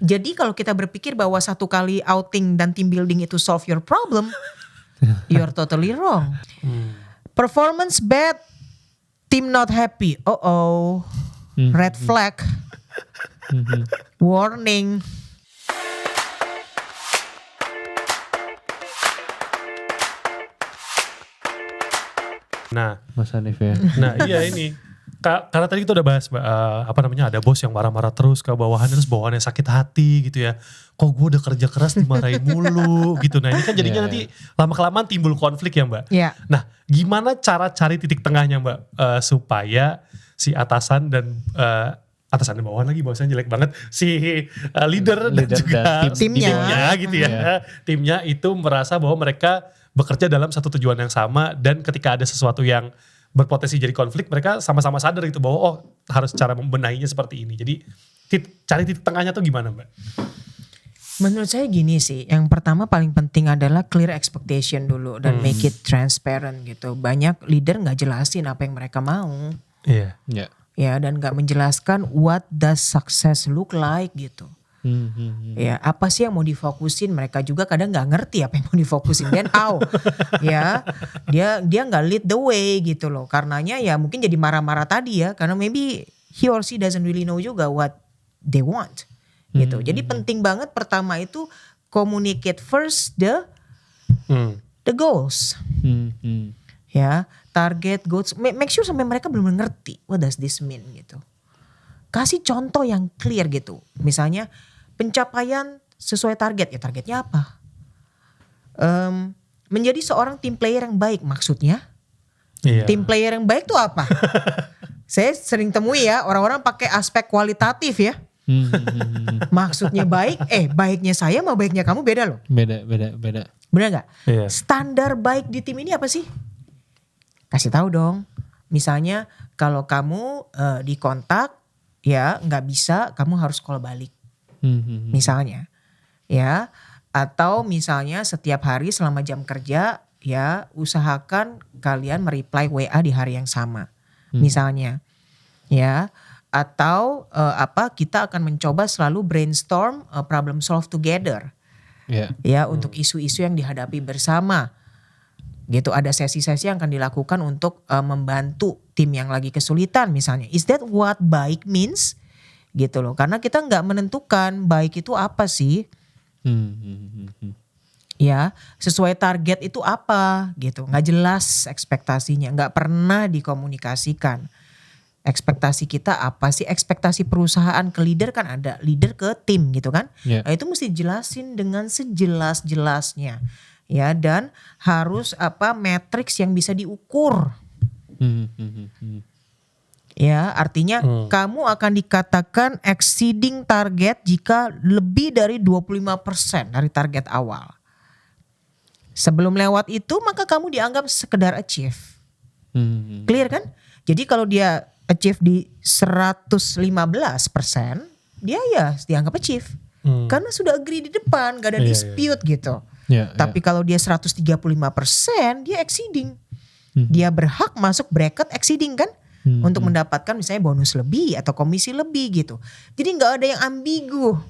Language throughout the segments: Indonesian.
Jadi kalau kita berpikir bahwa satu kali outing dan team building itu solve your problem, you're totally wrong. Performance bad, team not happy. Red flag. Warning. Nah, Mas Hanif ya. nah iya ini. Karena tadi kita udah bahas ada bos yang marah-marah terus ke bawahan, terus bawahannya sakit hati gitu ya. Kok gue udah kerja keras dimarahin mulu gitu. Nah ini kan jadinya nanti lama-kelamaan timbul konflik ya Mbak. Iya. Nah gimana cara cari titik tengahnya Mbak supaya si atasan dan atasan dan bawahan lagi bahasanya jelek banget. Si leader dan juga dan timnya gitu ya. Timnya itu merasa bahwa mereka bekerja dalam satu tujuan yang sama, dan ketika ada sesuatu yang berpotensi jadi konflik, mereka sama-sama sadar gitu bahwa harus cara membenahinya seperti ini. Jadi cari titik tengahnya tuh gimana Mbak? Menurut saya gini sih, yang pertama paling penting adalah clear expectation dulu dan make it transparent gitu. Banyak leader gak jelasin apa yang mereka mau. Iya. Ya. Ya, dan gak menjelaskan what does success look like gitu. Ya, apa sih yang mau difokusin? Mereka juga kadang nggak ngerti apa yang mau difokusin. Dan ya, dia nggak lead the way gitu loh. Karenanya ya mungkin jadi marah-marah tadi ya, karena maybe he or she doesn't really know juga what they want gitu. Jadi penting banget pertama itu communicate first the goals. Ya, target, goals. Make sure sampai mereka benar-benar ngerti what does this mean gitu. Kasih contoh yang clear gitu. Misalnya pencapaian sesuai target. Ya targetnya apa? Menjadi seorang team player yang baik maksudnya. Iya. Team player yang baik tuh apa? Saya sering temui ya orang-orang pakai aspek kualitatif ya. Maksudnya baik, baiknya saya sama baiknya kamu beda loh. Beda. Benar gak? Iya. Standar baik di tim ini apa sih? Kasih tahu dong. Misalnya kalau kamu dikontak ya nggak bisa, kamu harus call balik. Misalnya ya, atau misalnya setiap hari selama jam kerja ya usahakan kalian mereply WA di hari yang sama. Misalnya ya, atau kita akan mencoba selalu brainstorm problem solve together. Ya, untuk isu-isu yang dihadapi bersama. Gitu, ada sesi-sesi yang akan dilakukan untuk membantu tim yang lagi kesulitan misalnya. Is that what baik means? Gitu loh, karena kita nggak menentukan baik itu apa sih. Ya, sesuai target itu apa gitu, nggak jelas ekspektasinya, nggak pernah dikomunikasikan. Ekspektasi kita apa sih? Ekspektasi perusahaan ke leader kan ada, leader ke tim gitu kan. Nah, itu mesti jelasin dengan sejelas-jelasnya. Ya, dan harus matriks yang bisa diukur. Ya, artinya kamu akan dikatakan exceeding target jika lebih dari 25% dari target awal. Sebelum lewat itu maka kamu dianggap sekedar achieve. Clear kan? Jadi kalau dia achieve di 115%, dia ya dianggap achieve. Karena sudah agree di depan, gak ada dispute gitu. Tapi kalau dia 135%, dia exceeding. Dia berhak masuk bracket exceeding kan? Untuk mendapatkan misalnya bonus lebih atau komisi lebih gitu. Jadi gak ada yang ambigu.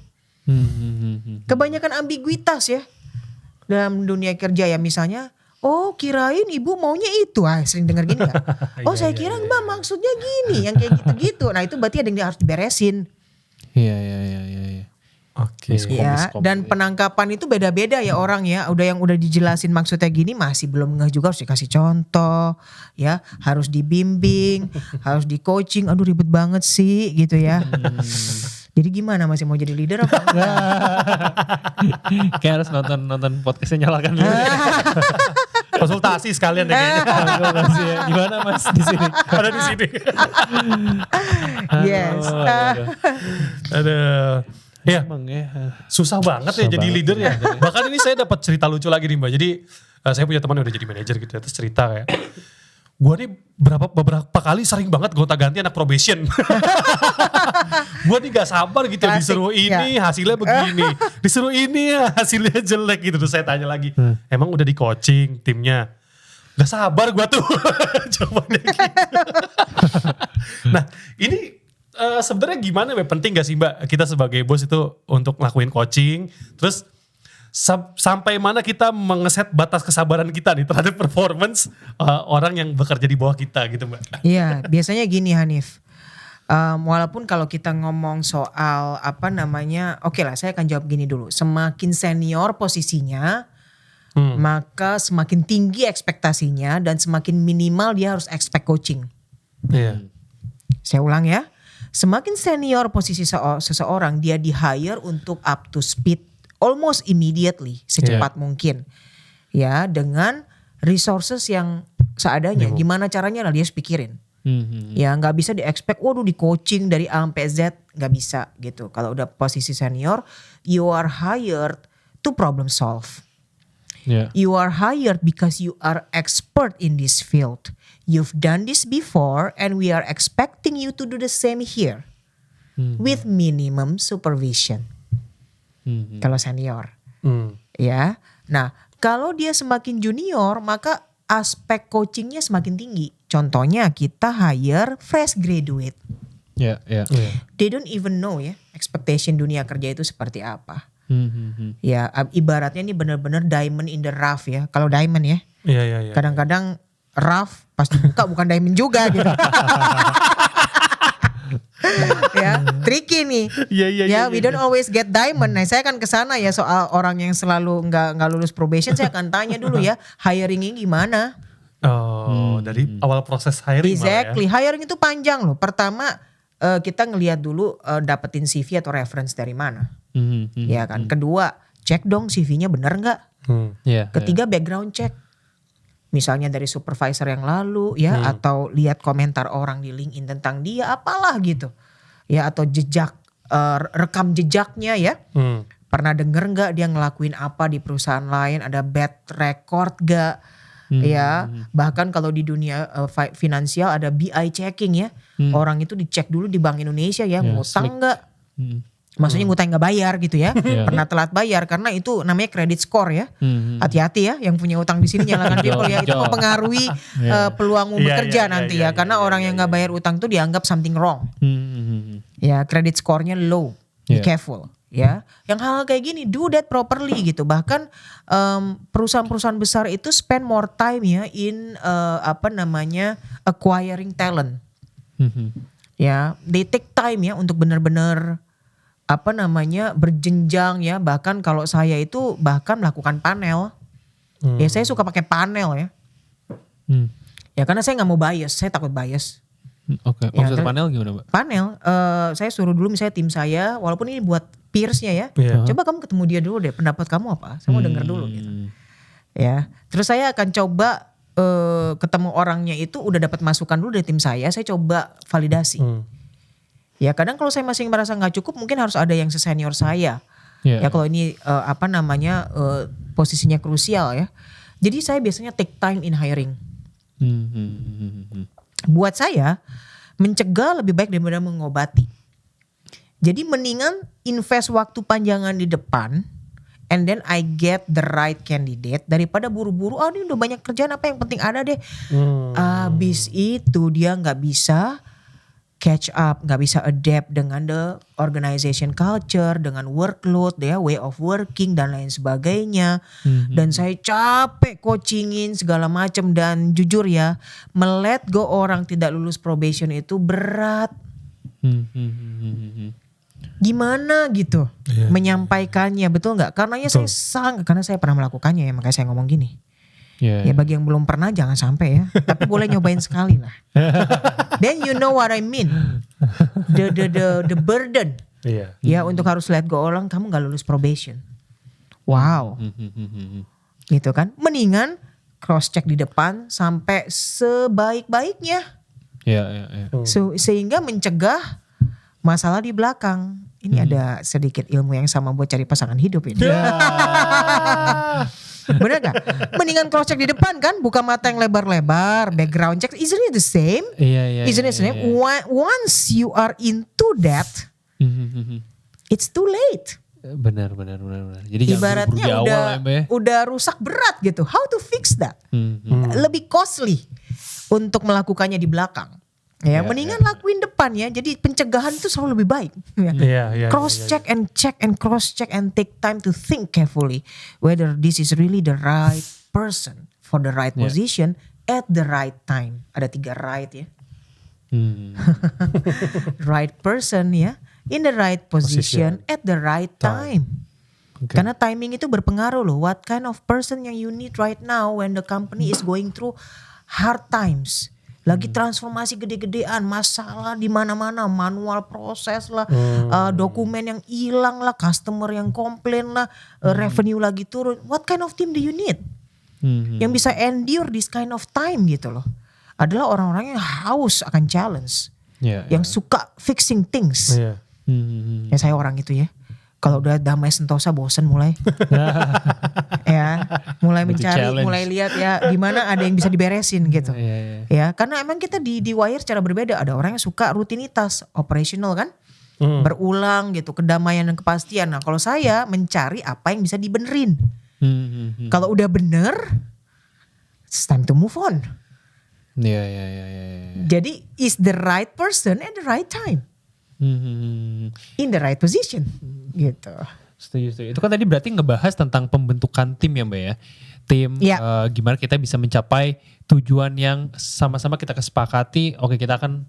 Kebanyakan ambiguitas ya dalam dunia kerja ya, misalnya kirain ibu maunya itu. Sering dengar gini gak? Saya kira mbak maksudnya gini, yang kayak gitu-gitu. Nah itu berarti ada yang harus diberesin. Iya. Oke. Ya, dan penangkapan itu beda-beda ya orang ya. Yang udah dijelasin maksudnya gini masih belum ngeh juga, harus dikasih contoh ya, harus dibimbing, harus di coaching. Aduh ribet banget sih gitu ya. Jadi gimana, masih mau jadi leader apa enggak? Kayak harus nonton podcastnya Nyalakan dulu. Konsultasi sekalian deh kayaknya. Gimana Mas di sini? Ada di sini. Yes. Aduh. Ya, Emang ya. susah banget ya jadi leader ya. Bahkan ini saya dapat cerita lucu lagi nih Mbak. Jadi saya punya teman yang udah jadi manajer gitu ya, terus cerita kayak, gue nih beberapa kali sering banget gonta ganti anak probation. Gue nih gak sabar gitu, Klasik, disuruh ini hasilnya begini, disuruh ini hasilnya jelek gitu. Terus saya tanya lagi, emang udah di coaching timnya? Gak sabar gue tuh. Jawabannya gitu. Nah ini sebenarnya gimana Mbak? Penting gak sih Mbak kita sebagai bos itu untuk ngelakuin coaching, terus sampai mana kita mengeset batas kesabaran kita nih terhadap performance orang yang bekerja di bawah kita gitu Mbak? Iya, biasanya gini Hanif. Walaupun kalau kita ngomong soal oke lah saya akan jawab gini dulu. Semakin senior posisinya, maka semakin tinggi ekspektasinya dan semakin minimal dia harus expect coaching. Iya. Saya ulang ya, semakin senior posisi seseorang dia di hire untuk up to speed almost immediately, secepat mungkin. Ya, dengan resources yang seadanya. Gimana caranya lah dia harus pikirin. Ya gak bisa di-expect, waduh di coaching dari A sampai Z, gak bisa gitu. Kalau udah posisi senior, you are hired to problem solve. Yeah. You are hired because you are expert in this field. You've done this before and we are expecting you to do the same here. With minimum supervision. Kalau senior. Ya. Nah, kalau dia semakin junior maka aspek coachingnya semakin tinggi. Contohnya kita hire fresh graduate. Yeah. They don't even know ya expectation dunia kerja itu seperti apa. Ya, ibaratnya ini benar-benar diamond in the rough ya. Kalau diamond ya. Iya. Kadang-kadang rough pas dibuka bukan diamond juga gitu. Ya, tricky nih. Iya. We don't always get diamond. Nah, saya akan kesana ya soal orang yang selalu nggak lulus probation. Saya akan tanya dulu ya, hiringnya gimana? Oh, dari awal proses hiring Exactly, malah ya. hiring itu panjang loh. Pertama kita ngelihat dulu dapetin CV atau reference dari mana. Ya kan. Kedua, cek dong CV-nya bener nggak. Ketiga, background check. Misalnya dari supervisor yang lalu ya, atau lihat komentar orang di LinkedIn tentang dia, apalah gitu. Ya, atau jejak, rekam jejaknya ya. Pernah denger gak dia ngelakuin apa di perusahaan lain, ada bad record gak. Ya, bahkan kalau di dunia finansial ada BI checking ya. Orang itu dicek dulu di Bank Indonesia ya, ngutang gak. Maksudnya ngutang gak bayar gitu ya. Pernah telat bayar karena itu namanya credit score ya. Hati-hati ya yang punya utang di sini nyalakan people ya. Itu mempengaruhi peluangmu bekerja nanti ya. Karena orang yang gak bayar utang tuh dianggap something wrong. Ya, credit score-nya low. Be careful ya. Yang hal kayak gini do that properly gitu. Bahkan perusahaan-perusahaan besar itu spend more time ya in acquiring talent. Ya, they take time ya untuk benar-benar berjenjang ya. Bahkan kalau saya itu bahkan melakukan panel. Ya saya suka pakai panel ya. Ya karena saya gak mau bias, saya takut bias. Oke, maksud panel gimana Mbak? Panel, saya suruh dulu misalnya tim saya, walaupun ini buat peersnya ya. Coba kamu ketemu dia dulu deh, pendapat kamu apa? Saya mau denger dulu gitu. Ya, terus saya akan coba ketemu orangnya itu udah dapat masukan dulu dari tim saya coba validasi. Ya kadang kalau saya masih merasa gak cukup mungkin harus ada yang sesenior saya. Ya kalau ini posisinya krusial ya. Jadi saya biasanya take time in hiring. Buat saya mencegah lebih baik daripada mengobati. Jadi mendingan invest waktu panjangan di depan and then I get the right candidate daripada buru-buru ini udah banyak kerjaan apa yang penting ada deh. Abis itu dia gak bisa catch up, gak bisa adapt dengan the organization culture, dengan workload ya, way of working dan lain sebagainya. Dan saya capek coachingin segala macam dan jujur ya, melet go orang tidak lulus probation itu berat. Gimana gitu menyampaikannya, betul nggak? Karena karena saya pernah melakukannya ya, makanya saya ngomong gini. Ya bagi yang belum pernah jangan sampai ya, tapi boleh nyobain sekali lah. Then you know what I mean, the burden. Ya untuk harus let go orang, kamu nggak lulus probation. Wow, gitu kan? Mendingan cross check di depan sampai sebaik-baiknya. Sehingga mencegah masalah di belakang. Ini ada sedikit ilmu yang sama buat cari pasangan hidup ini. Bener gak? Mendingan cross check di depan kan, buka mata yang lebar-lebar, background check, isn't it the same? Isn't it the same? Once you are into that, it's too late. Benar. Jadi ibaratnya udah rusak berat gitu. How to fix that? Lebih costly untuk melakukannya di belakang. Ya, mendingan lakuin depan ya. Jadi pencegahan itu selalu lebih baik. Ya. Cross check and take time to think carefully whether this is really the right person for the right position at the right time. Ada 3 right ya. Right person ya, in the right position at the right time. Karena timing itu berpengaruh loh. What kind of person yang you need right now when the company is going through hard times. Lagi transformasi gede-gedean, masalah di mana-mana, manual proses lah, dokumen yang hilang lah, customer yang komplain lah, revenue lagi turun. What kind of team do you need? Yang bisa endure this kind of time gitu loh. Adalah orang-orang yang haus akan challenge, yang suka fixing things. Ya saya orang itu ya. Kalau udah damai sentosa bosen mulai. Ya, mulai mencari, mulai lihat ya gimana ada yang bisa diberesin gitu. Ya, karena emang kita di Wire secara berbeda. Ada orang yang suka rutinitas, operational kan. Berulang gitu, kedamaian dan kepastian. Nah, kalau saya mencari apa yang bisa dibenerin. Kalau udah bener, it's time to move on. Jadi is the right person at the right time. In the right position gitu. Setuju. Itu kan tadi berarti ngebahas tentang pembentukan tim ya Mbak ya. Tim gimana kita bisa mencapai tujuan yang sama-sama kita kesepakati. Oke, kita akan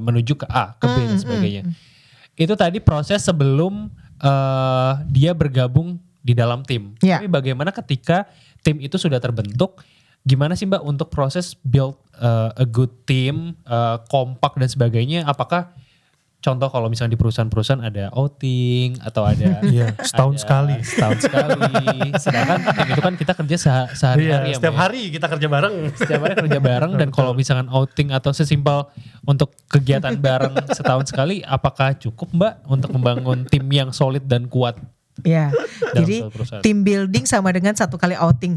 menuju ke A, ke B dan sebagainya. Itu tadi proses sebelum dia bergabung di dalam tim. Tapi bagaimana ketika tim itu sudah terbentuk, gimana sih Mbak untuk proses build a good team, kompak dan sebagainya? Apakah contoh kalau misalnya di perusahaan-perusahaan ada outing atau ada setahun sekali. Sedangkan tim itu kan kita kerja sehari-hari. Setiap hari kita kerja bareng. Setiap hari kerja bareng dan kalau misalkan outing atau sesimpel untuk kegiatan bareng setahun sekali, apakah cukup Mbak untuk membangun tim yang solid dan kuat? Ya, jadi team building sama dengan 1 kali outing.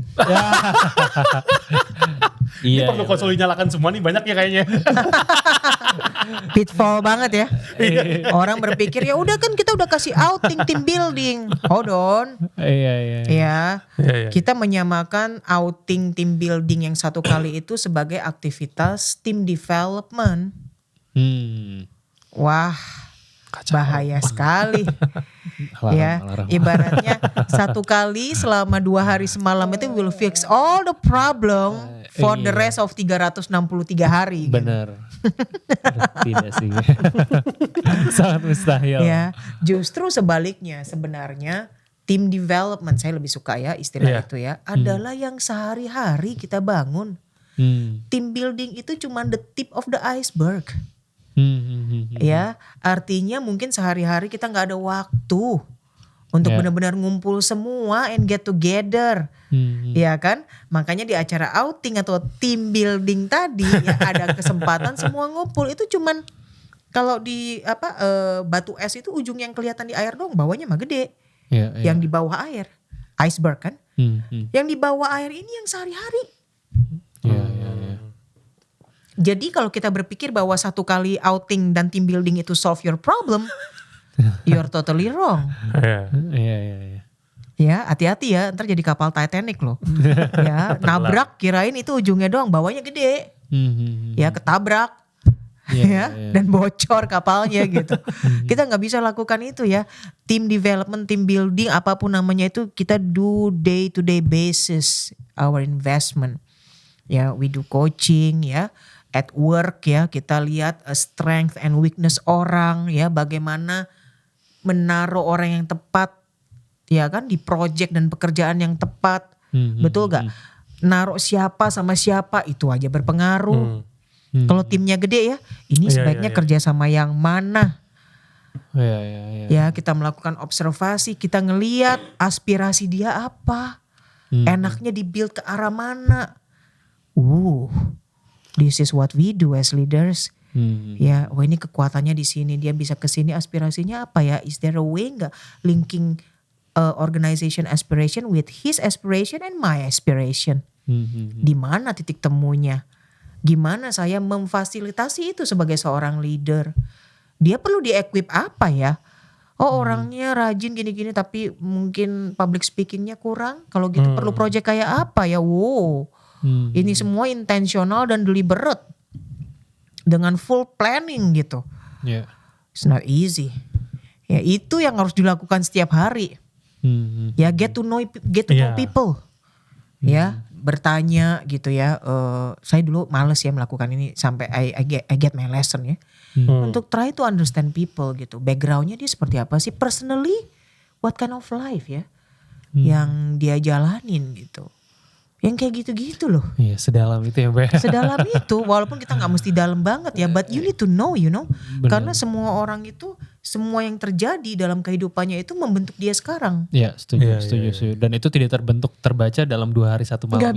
Ini perlu konsol nyalakan semua nih, banyak ya kayaknya. Pitfall banget ya. Orang berpikir ya udah kan kita udah kasih outing team building. Hold on. Iya. Kita menyamakan outing team building yang 1 kali itu sebagai aktivitas team development. Wah, bahaya sekali. Ibaratnya 1 kali selama 2 hari semalam itu will fix all the problem for the rest of 363 hari. Benar. Tidak sih. Sangat mustahil. Ya, justru sebaliknya sebenarnya team development, saya lebih suka ya istilah itu ya, adalah yang sehari-hari kita bangun. Team building itu cuma the tip of the iceberg. Ya, artinya mungkin sehari-hari kita nggak ada waktu untuk benar-benar ngumpul semua and get together, ya kan? Makanya di acara outing atau team building tadi ya ada kesempatan semua ngumpul. Itu cuman kalau di batu es itu ujung yang kelihatan di air dong, bawahnya mah gede. Yang di bawah air, iceberg kan? Yang di bawah air ini yang sehari-hari. Jadi kalau kita berpikir bahwa 1 kali outing dan team building itu solve your problem, you're totally wrong. Ya, hati-hati ya, ntar jadi kapal Titanic loh. Ya, nabrak kirain itu ujungnya doang, bawahnya gede. Ya, ketabrak. Dan bocor kapalnya gitu. Kita nggak bisa lakukan itu ya. Team development, team building, apapun namanya itu kita do day to day basis our investment. Ya, we do coaching ya. At work ya, kita lihat strength and weakness orang ya, bagaimana menaruh orang yang tepat ya kan di project dan pekerjaan yang tepat. Betul gak? Naruh siapa sama siapa itu aja berpengaruh. Kalau timnya gede ya, ini sebaiknya kerja sama yang mana. Ya, kita melakukan observasi, kita ngeliat aspirasi dia apa. Enaknya di-build ke arah mana. This is what we do as leaders. Ya, ini kekuatannya di sini, dia bisa ke sini, aspirasinya apa ya? Is there a way nggak linking organization aspiration with his aspiration and my aspiration? Di mana titik temunya? Gimana saya memfasilitasi itu sebagai seorang leader? Dia perlu di-equip apa ya? Orangnya rajin gini-gini tapi mungkin public speakingnya kurang. Kalau gitu perlu project kayak apa ya? Ini semua intentional dan deliberate. dengan full planning gitu. Yeah. It's not easy. Ya itu yang harus dilakukan setiap hari. Ya get to know people. Ya bertanya gitu ya. Saya dulu males ya melakukan ini sampai I get my lesson ya. Untuk try to understand people gitu. Backgroundnya dia seperti apa sih? Personally, what kind of life ya yang dia jalanin gitu. Yang kayak gitu-gitu loh. Iya, sedalam itu ya, Mbak. Sedalam itu, walaupun kita gak mesti dalam banget ya, but you need to know, you know. Benar. Karena semua orang itu, semua yang terjadi dalam kehidupannya itu membentuk dia sekarang. Iya, setuju. Dan itu tidak terbaca dalam 2 hari 1 malam. Gak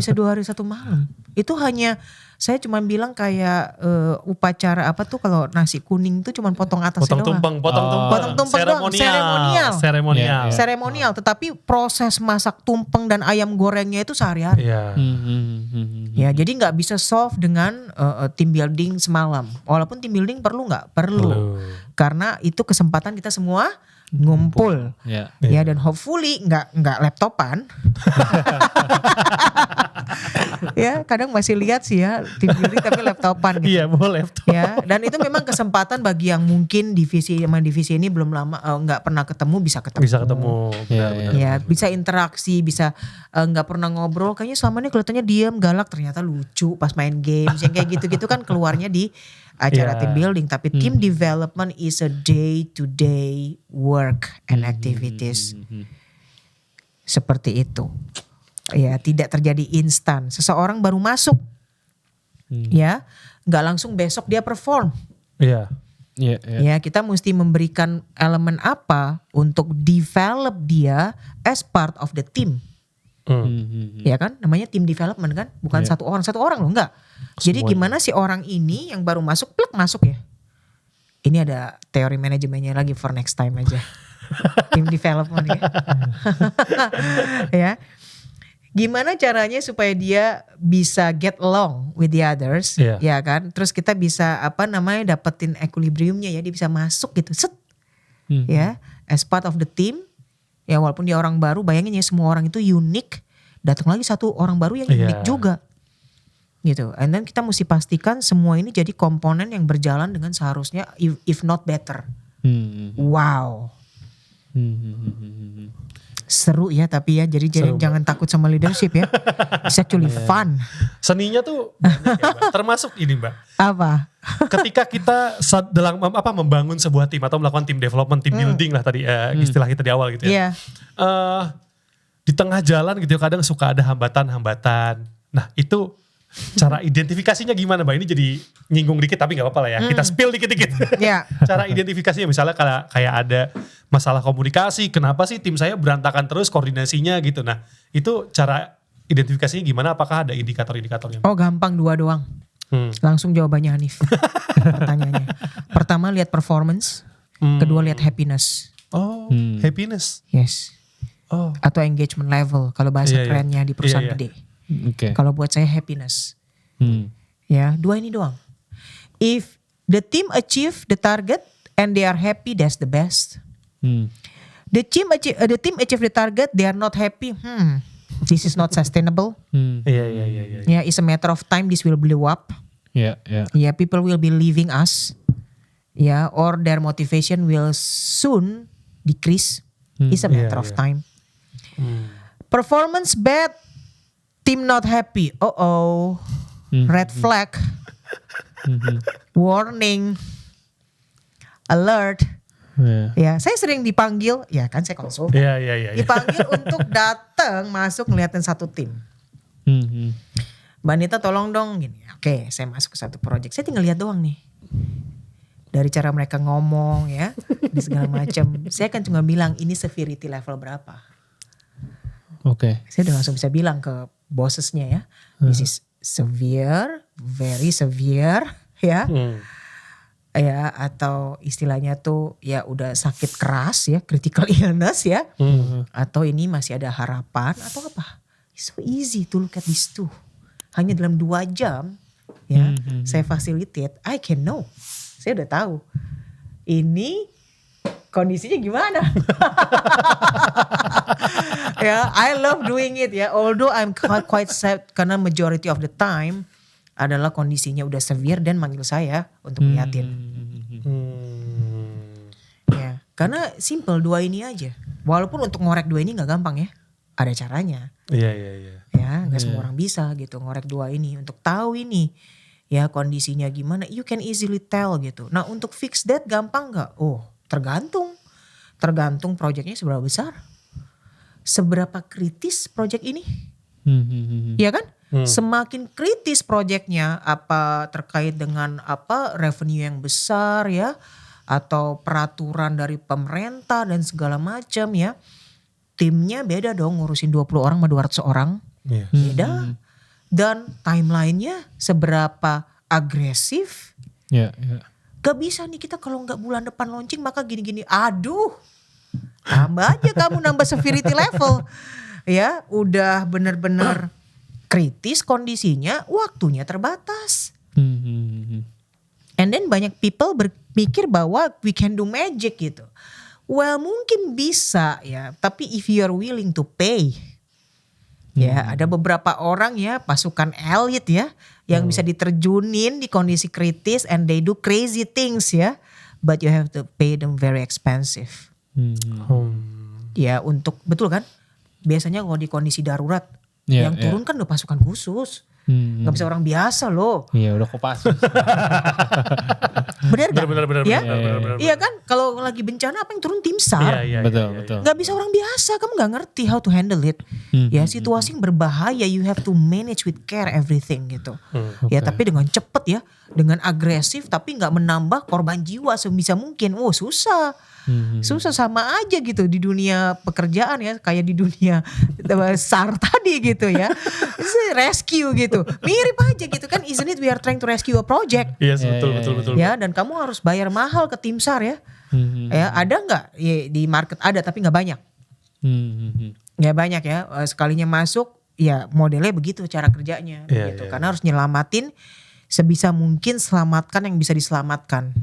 bisa 2 hari 1 malam. Itu hanya, saya cuma bilang kayak upacara apa tuh kalau nasi kuning tuh cuma potong atasnya doang. Potong tumpeng doang, seremonial. Tetapi proses masak tumpeng dan ayam gorengnya itu sehari-hari. Ya, jadi nggak bisa solve dengan team building semalam. Walaupun team building perlu nggak? Perlu. Karena itu kesempatan kita semua ngumpul. Ya, dan hopefully nggak laptopan. Ya, kadang masih lihat sih ya team building tapi laptopan gitu. Iya, boleh laptop. Ya, dan itu memang kesempatan bagi yang mungkin divisi ini belum lama nggak pernah ketemu bisa ketemu. Benar. Bisa interaksi, bisa nggak pernah ngobrol. Kayaknya selama ini kelihatannya diam, galak, ternyata lucu pas main games. Yang kayak gitu-gitu kan keluarnya di acara team building. Tapi team development is a day-to-day work and activities. Seperti itu. Ya, tidak terjadi instan. Seseorang baru masuk, ya, nggak langsung besok dia perform. Iya. Ya, kita mesti memberikan elemen apa untuk develop dia as part of the team. Ya kan, namanya team development kan, bukan satu orang loh, enggak. Jadi gimana si orang ini yang baru masuk, plek masuk ya. Ini ada teori manajemennya lagi for next time aja. Team development ya. Ya. Gimana caranya supaya dia bisa get along with the others, ya kan? Terus kita bisa dapetin equilibriumnya ya, dia bisa masuk gitu, set, ya, as part of the team. Ya walaupun dia orang baru, bayangin ya semua orang itu unik, datang lagi satu orang baru yang unik juga, gitu. And then kita mesti pastikan semua ini jadi komponen yang berjalan dengan seharusnya, if not better. Wow. Seru ya tapi ya, jadi jangan takut sama leadership ya. It's actually fun. Seninya tuh banyak ya, Mbak. Termasuk ini, Mbak. Apa? Ketika kita dalam membangun sebuah tim atau melakukan tim development, tim building lah tadi istilah kita di awal gitu ya. Di tengah jalan gitu kadang suka ada hambatan-hambatan. Nah, itu cara identifikasinya gimana, Mbak? Ini jadi nyinggung dikit tapi gak apa-apa lah ya. Kita spill dikit-dikit. Cara identifikasinya misalnya kayak ada masalah komunikasi. Kenapa sih tim saya berantakan terus koordinasinya gitu. Nah itu cara identifikasinya gimana? Apakah ada indikator-indikatornya? Oh gampang, 2 doang. Langsung jawabannya Hanif. Pertanyaannya. Pertama lihat performance. Kedua lihat happiness. Happiness. Yes. Atau engagement level kalau bahasa kerennya di perusahaan gede. Kalau buat saya happiness. Ya, 2 ini doang. If the team achieve the target and they are happy, that's the best. The team achieve the target, they are not happy. This is not sustainable. Yeah, it's a matter of time this will blow up. Yeah, people will be leaving us. Yeah, or their motivation will soon decrease. It's a matter of time. Performance bad. Team not happy. Red flag. Warning. Alert. Ya, saya sering dipanggil, ya kan saya konsul. Dipanggil untuk datang masuk ngeliatin satu tim. Mbak Anita tolong dong gini. Oke, saya masuk ke satu project. Saya tinggal lihat doang nih. Dari cara mereka ngomong ya, di segala macam. Saya kan cuma bilang ini severity level berapa. Saya udah langsung bisa bilang ke bossesnya ya, this is severe, very severe ya, ya atau istilahnya tuh ya udah sakit keras ya, critical illness ya, atau ini masih ada harapan atau apa? It's so easy to look at these two. Hanya dalam 2 jam ya, saya facilitate, I can know, saya udah tahu ini kondisinya gimana. Ya, I love doing it ya. Although I'm quite sad karena majority of the time adalah kondisinya udah severe dan manggil saya untuk liatin. Ya, karena simple 2 ini aja. Walaupun untuk ngorek 2 ini nggak gampang ya, ada caranya. Iya. Ya, nggak semua orang bisa gitu ngorek 2 ini untuk tahu ini ya kondisinya gimana. You can easily tell gitu. Nah untuk fix that gampang nggak? Oh tergantung proyeknya seberapa besar, seberapa kritis proyek ini, ya kan? Semakin kritis proyeknya, apa terkait dengan apa revenue yang besar ya, atau peraturan dari pemerintah dan segala macam ya, timnya beda dong, ngurusin 20 orang sama 200 orang, beda. Dan timelinenya seberapa agresif, gak bisa nih kita kalau nggak bulan depan launching maka gini-gini, aduh, tambah aja kamu nambah severity level, ya udah bener-bener kritis kondisinya, waktunya terbatas. And then banyak people berpikir bahwa we can do magic gitu. Well mungkin bisa ya, tapi if you are willing to pay. Ya ada beberapa orang ya, pasukan elit ya, yang bisa diterjunin di kondisi kritis and they do crazy things ya. But you have to pay them very expensive. Ya untuk, betul kan? Biasanya kalau di kondisi darurat, yang turun kan udah pasukan khusus. Gak bisa orang biasa loh. Iya udah Kopassus. Bener gak? Bener. Ya? Iya kan? Kalau lagi bencana apa yang turun tim SAR? Iya. Betul. Gak bisa orang biasa, kamu gak ngerti how to handle it. Ya situasi yang berbahaya, you have to manage with care everything gitu. Ya tapi dengan cepet ya, dengan agresif tapi gak menambah korban jiwa sebisa mungkin. Oh susah. Susah, sama aja gitu di dunia pekerjaan ya, kayak di dunia SAR tadi gitu ya. Rescue gitu. Mirip aja gitu kan, isn't it we are trying to rescue a project. Yes, betul. Ya, dan kamu harus bayar mahal ke tim SAR ya. Ya, ada nggak ya, di market ada tapi nggak banyak. Nggak banyak ya. Sekalinya masuk ya modelnya begitu cara kerjanya gitu. Karena harus nyelamatin sebisa mungkin, selamatkan yang bisa diselamatkan.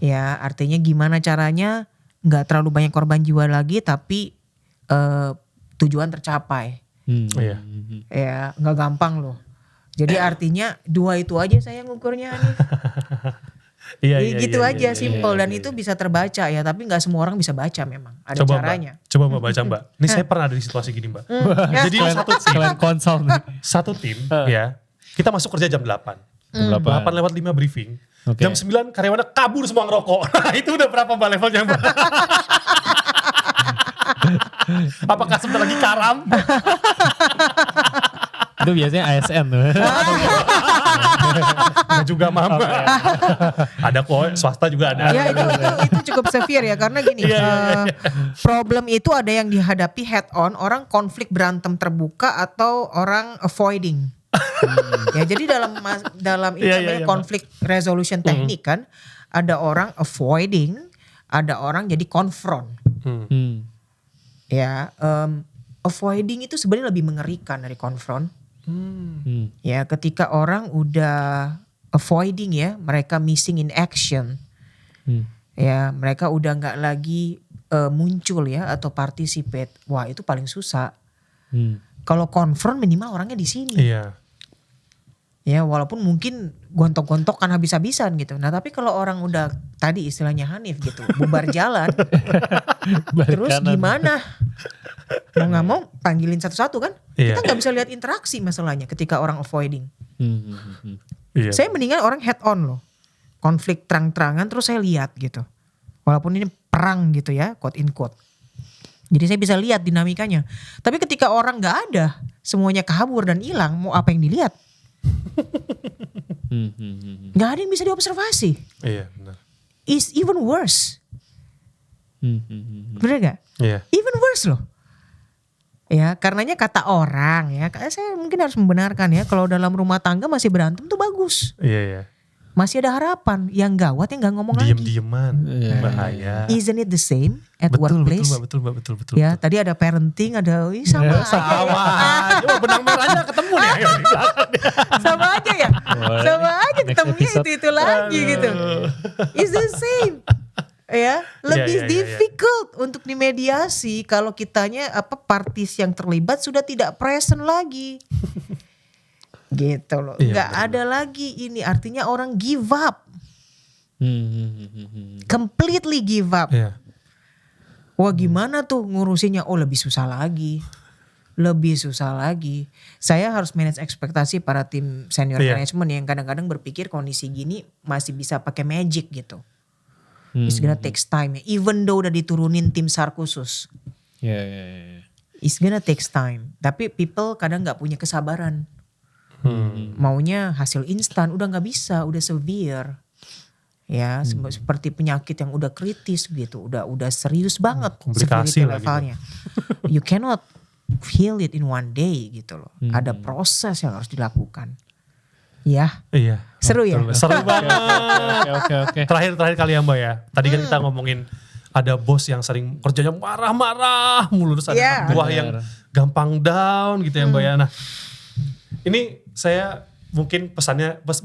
Ya, artinya gimana caranya nggak terlalu banyak korban jiwa lagi tapi tujuan tercapai. Ya, nggak gampang loh. Jadi artinya 2 itu aja saya ngukurnya nih. Gitu aja, simple dan itu bisa terbaca ya. Tapi nggak semua orang bisa baca memang. Ada caranya. Coba Mbak baca Mbak. Ini saya pernah ada di situasi gini Mbak. Jadi satu tim ya. Kita masuk kerja jam 8. 8 lewat 5 briefing. Jam 9 karyawannya kabur semua ngerokok. Nah itu udah berapa Mbak levelnya Mbak? Apakah sebentar lagi karam? Itu biasanya ASN tuh. Ada juga mama. Ada kok, swasta juga ada. Ya itu cukup severe ya, karena gini, problem itu ada yang dihadapi head on, orang konflik berantem terbuka atau orang avoiding. Ya jadi dalam ini namanya konflik resolution teknik kan, ada orang avoiding, ada orang jadi confront. Ya, avoiding itu sebenarnya lebih mengerikan dari confront. Ya, ketika orang udah avoiding ya, mereka missing in action. Ya, mereka udah nggak lagi muncul ya atau participate. Wah, itu paling susah. Kalau confront minimal orangnya di sini. Ya, walaupun mungkin gontok-gontok kan habis-habisan gitu. Nah, tapi kalau orang udah tadi istilahnya Hanif gitu, bubar jalan. Terus gimana? Mau gak mau panggilin satu-satu kan. Kita gak bisa lihat interaksi masalahnya ketika orang avoiding. Saya mendingan orang head on loh. Konflik terang-terangan terus saya lihat gitu. Walaupun ini perang gitu ya, quote in quote. Jadi saya bisa lihat dinamikanya. Tapi ketika orang gak ada, semuanya kabur dan hilang, mau apa yang dilihat? Gak ada yang bisa diobservasi. Iya benar. It's even worse. Bener gak? Even worse loh. Ya, karenanya kata orang ya, saya mungkin harus membenarkan ya, kalau dalam rumah tangga masih berantem tuh bagus. Masih ada harapan. Yang gawat yang gak ngomong lagi. Diem-dieman. Bahaya. Isn't it the same at workplace? Betul. Ya, tadi ada parenting, ada sama aja. Coba benang merahnya ketemu nih. Sama aja ya. Sama aja ketemunya itu lagi gitu. It's the same. Ya, lebih difficult untuk dimediasi kalau kitanya parties yang terlibat sudah tidak present lagi. Gitu loh. Iya, Nggak benar. ada lagi ini, artinya orang give up. Completely give up. Iya. Wah gimana tuh ngurusinnya? Oh lebih susah lagi. Lebih susah lagi. Saya harus manage ekspektasi para tim senior Iya. management yang kadang-kadang berpikir kondisi gini masih bisa pakai magic gitu. It's gonna takes time. Even though udah diturunin tim SAR khusus. Ya. It's gonna takes time. Tapi people kadang gak punya kesabaran. Maunya hasil instan, udah gak bisa, udah severe. Ya, seperti penyakit yang udah kritis gitu, udah serius banget komplikasi severity lagi. levelnya. You cannot heal it in one day gitu loh. Ada proses yang harus dilakukan. Ya, Iya. seru ya? Betul. Seru banget. Oke. Terakhir kali ya Mbak ya. Tadi kan kita ngomongin ada bos yang sering kerjanya marah-marah mulu. Terus ada Iya. anak buah yang gampang down gitu ya Mbak ya. Nah ini saya mungkin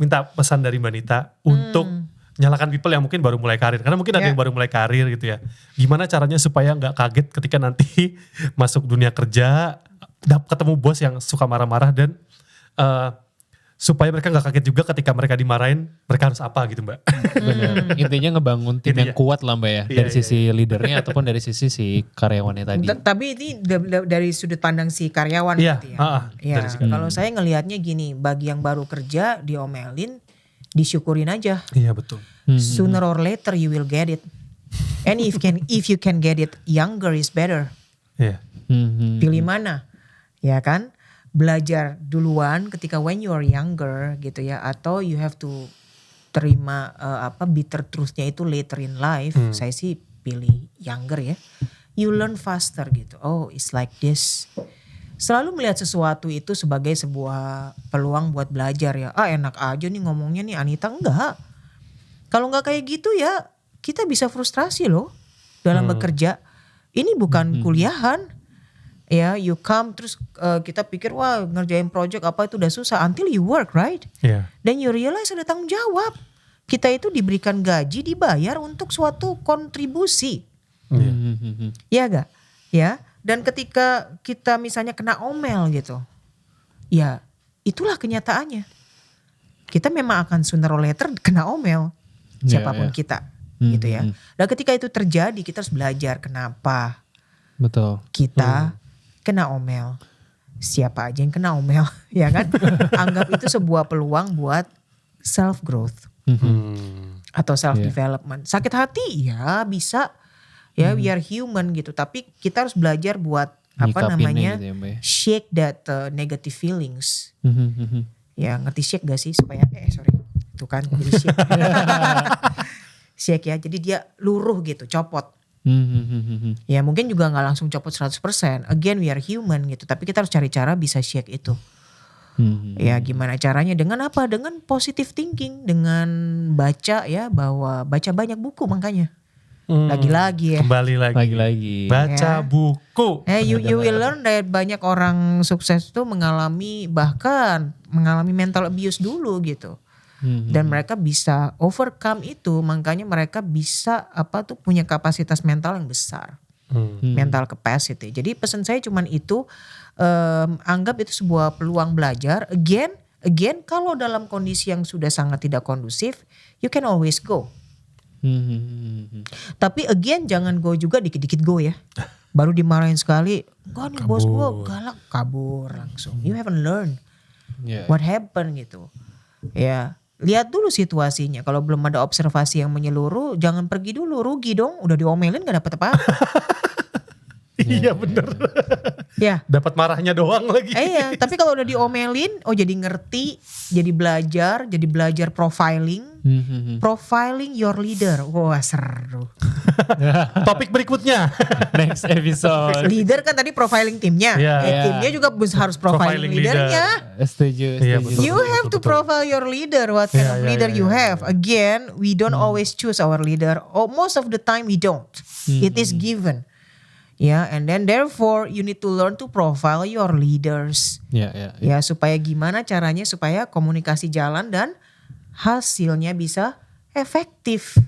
minta pesan dari Mbak Nita untuk nyalakan people yang mungkin baru mulai karir. Karena mungkin ada Ya. yang baru mulai karir gitu ya. Gimana caranya supaya gak kaget ketika nanti masuk dunia kerja, ketemu bos yang suka marah-marah dan supaya mereka gak kaget juga ketika mereka dimarahin, mereka harus apa gitu Mbak. Benar. Intinya ngebangun tim yang Intinya. kuat lah Mbak ya. Iya, Dari sisi leadernya ataupun dari sisi si karyawannya tadi. Tapi ini dari sudut pandang si karyawan Iya, gitu ya. Ya, dari si kalau saya ngelihatnya gini, bagi yang baru kerja diomelin, disyukurin aja. Iya betul. Sooner or later you will get it. And if you can get it younger is better. Iya. Pilih mana? Ya kan? Belajar duluan ketika when you are younger gitu ya, atau you have to terima bitter truthnya itu later in life. Saya sih pilih younger ya. You learn faster gitu. Oh, it's like this. Selalu melihat sesuatu itu sebagai sebuah peluang buat belajar ya. Enak aja nih ngomongnya nih Anita, enggak. Kalau enggak kayak gitu ya kita bisa frustrasi loh dalam bekerja. Ini bukan kuliahan. Ya, you come terus kita pikir wah ngerjain project apa itu udah susah until you work, right? Iya. Dan you realize ada tanggung jawab. Kita itu diberikan gaji, dibayar untuk suatu kontribusi. Ya gak? Ya. Dan ketika kita misalnya kena omel gitu. Ya itulah kenyataannya. Kita memang akan sooner or later kena omel. Siapapun kita. Gitu ya. Dan ketika itu terjadi kita harus belajar kenapa. Betul. Kita kena omel. Siapa aja yang kena omel. Ya kan? Anggap itu sebuah peluang buat self growth. Atau self development. Sakit hati ya bisa. Ya we are human gitu. Tapi kita harus belajar buat Nyikapinnya gitu ya, Mbak ya. shake that negative feelings. Ya ngerti shake gak sih supaya itu kan jadi shake. Shake ya. Jadi dia luruh gitu, copot. Ya mungkin juga gak langsung copot 100%. Again we are human gitu. Tapi kita harus cari cara bisa shake itu. Ya gimana caranya? Dengan apa? Dengan positive thinking. Dengan baca ya. Baca banyak buku makanya. Lagi-lagi ya. Kembali Lagi-lagi. Baca Ya. buku. You will learn that banyak orang sukses tuh mengalami mental abuse dulu gitu. Dan mereka bisa overcome itu, makanya mereka bisa punya kapasitas mental yang besar. Mental capacity. Jadi pesan saya cuman itu, anggap itu sebuah peluang belajar. Again kalau dalam kondisi yang sudah sangat tidak kondusif, you can always go. Tapi again jangan go juga dikit-dikit go ya. Baru dimarahin sekali, enggak nih bos gue galak, kabur langsung. You haven't learned what happened gitu. Ya, lihat dulu situasinya. Kalau belum ada observasi yang menyeluruh, jangan pergi dulu, rugi dong. Udah diomelin gak dapet apa-apa. Iya bener. Ya. Dapat marahnya doang lagi. Iya, tapi kalau udah diomelin, jadi ngerti, jadi belajar profiling. Profiling your leader. Wah seru. Topik berikutnya. Next episode. Leader kan tadi profiling timnya. Iya. Timnya juga harus profiling leadernya. Setuju. Iya, betul. You have to profile your leader. What kind of leader you have. Again, we don't always choose our leader. Most of the time we don't. It is given. Ya, and then therefore you need to learn to profile your leaders. Ya, supaya gimana caranya supaya komunikasi jalan dan hasilnya bisa efektif.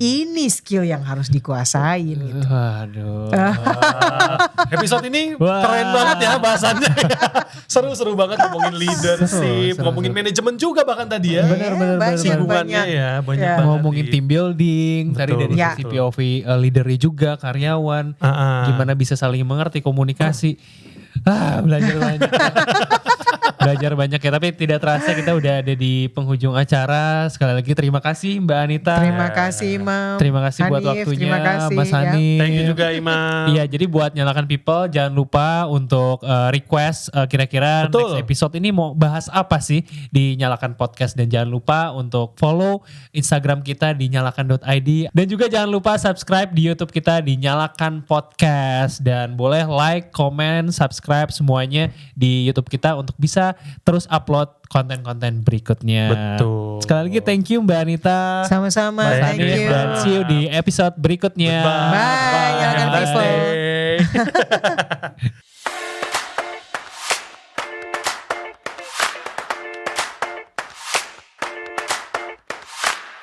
ini skill yang harus dikuasain gitu. Waduh. Episode ini Wah. keren banget ya bahasannya. Seru-seru banget ngomongin leadership, Seru. ngomongin manajemen juga bahkan tadi ya. Benar, benar, banyak, benar. Hubungannya banyak. ya banyak Ya. banget. Ngomongin team building, tadi Betul, dari Ya. sisi POV leadernya juga, karyawan, gimana bisa saling mengerti, komunikasi. Belajar banyak. Belajar banyak ya, tapi tidak terasa kita udah ada di penghujung acara. Sekali lagi terima kasih Mbak Anita. Terima kasih Imam. Terima kasih buat Hanif, waktunya terima kasih, Mas ya. Hanif. Thank you juga Imam. Iya, jadi buat Nyalakan People jangan lupa untuk request kira-kira Betul. next episode ini mau bahas apa sih di Nyalakan Podcast, dan jangan lupa untuk follow Instagram kita di nyalakan.id, dan juga jangan lupa subscribe di YouTube kita di Nyalakan Podcast, dan boleh like, comment, subscribe semuanya di YouTube kita untuk bisa terus upload konten-konten berikutnya. Betul. Sekali lagi thank you Mbak Anita. Sama-sama, Mas thank Hanif, you. dan see you di episode berikutnya. Bye, Nyalakan Have a nice People. day.